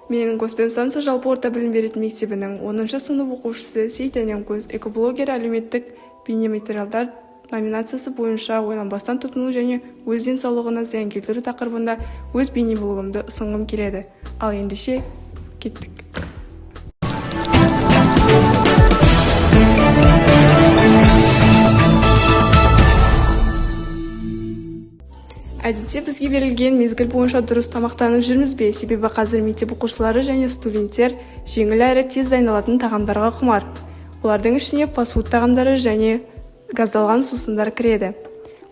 Менің көспем Сансы жалпы орта білім беретін мектебінің 10-шы сынып оқушысы Сейт Әнемкөз экоблогер әлеуметтік бейнематериалдар номинациясы бойынша ойланбастан тұтыну және өз денсаулығына зиян келтіру тақырыбында өз бейнеблогымды ұсынғым келеді. Ал ендеше кеттік. Әдетте бізге берілген мезгіл бойынша дұрыс тамақтанып жүрміз бе? Себебі қазір мектеп оқушылары және студенттер жеңіл әрі тез дайындалатын тағамдарға құмар. Олардың ішіне фастфуд тағамдары және газдалған сусындар кіреді.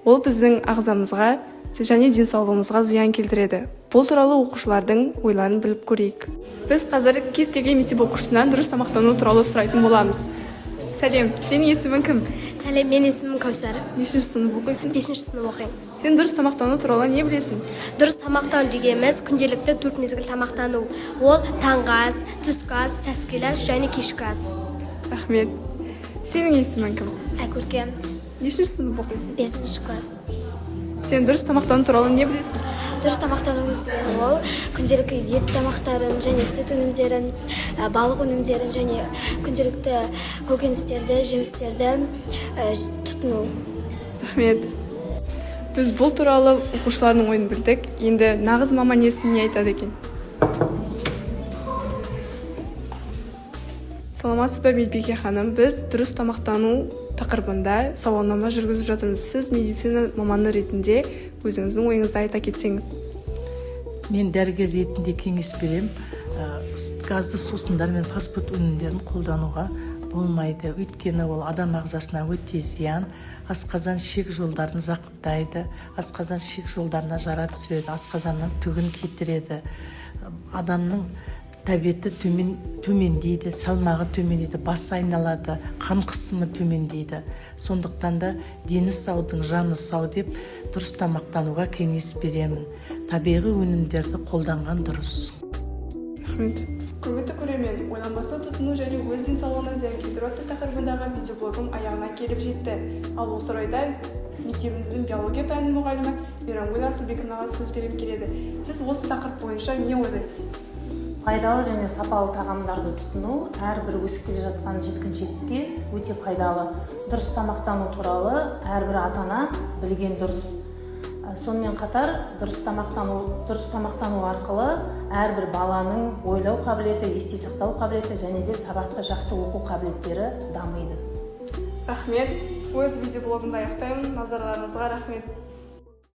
Ол біздің ағзамызға және денсаулығымызға зиян келтіреді. Бұл туралы оқушылардың ойларын біліп көрейік. Біз қазір кез келген мектеп оқушысынан дұрыс тамақтану туралы сұрайтын боламыз. Сәлем, сенің есімің кім? Сәлем, мен есімім Кәусар. Нешінші сынып оқисың? 5-ші сынып оқимын. Сен дұрыс тамақтану туралы не білесің? Дұрыс тамақтану дегеніміз күнделікті 4 мезгіл тамақтану. Ол таңғы ас, түскі ас, сәскі ас және кешкі ас. Рахмет. Сенің есімің кім? Айкөркем. Нешінші сынып оқисың? 5-ші класс. Сен дұрыс тамақтану туралы не білесің? Дұрыс тамақтану деген ол күнделікті ет тамақтарын және сүт өнімдерін, балық өнімдерін және күнделікті көкөністерді, жемістерді тұтыну. Рахмет. Біз бұл туралы оқушылардың ойын білдік. Енді нағыз мама несін не айтады екен? Саламатсыз ба Медбике ханым? Біз дұрыс тамақтану тақырыбында сауалнама жүргізіп жатырмыз. Сіз медицина маманы ретінде өзіңіздің ойыңызды айта кетсеңіз. Мен дәрігер ретінде кеңес берем. Газды сусындар мен фастфуд өнімдерін қолдануға болмайды. Өйткені ол адам ағзасына өте зиян. Асқазан ішек жолдарын зақымдайды. Асқазан ішек жолдарына жара түсіреді. Асқазанның түгін кетіреді. Адамның тәбеті төмендейді, салмағы төмендейді, бас айналады, қан қысымы төмендейді. Сондықтан да дені саудың жаны сау деп дұрыс тамақтануға кеңес беремін. Табиғи өнімдерді қолданған дұрыс. Рахмет. Құрметті көрермен, ойланбастан тұтыну және өз денсаулығына зиян келтіру атты тақырыбындағы видеоблогым аяғына келіп жетті. Ал осы орайда мектебіміздің биология пәнінің мұғалімі Мейрамгүл Асылбековнаға сөз берем келеді. Сіз осы тақырып бойынша не ойлайсыз? Пайдалы және сапалы тағамдарды тұтыну әрбір өсіп келе жатқан жеткіншекке өте пайдалы. Дұрыс тамақтану туралы әрбір ата-ана білген дұрыс. Сонымен қатар дұрыс тамақтану арқылы әрбір баланың ойлау қабілеті, есте сақтау қабілеті және де сабақты жақсы оқу қабілеттері дамиды. Рахмет. Өз видеоблогымды аяқтаймын. Назарларыңызға рахмет.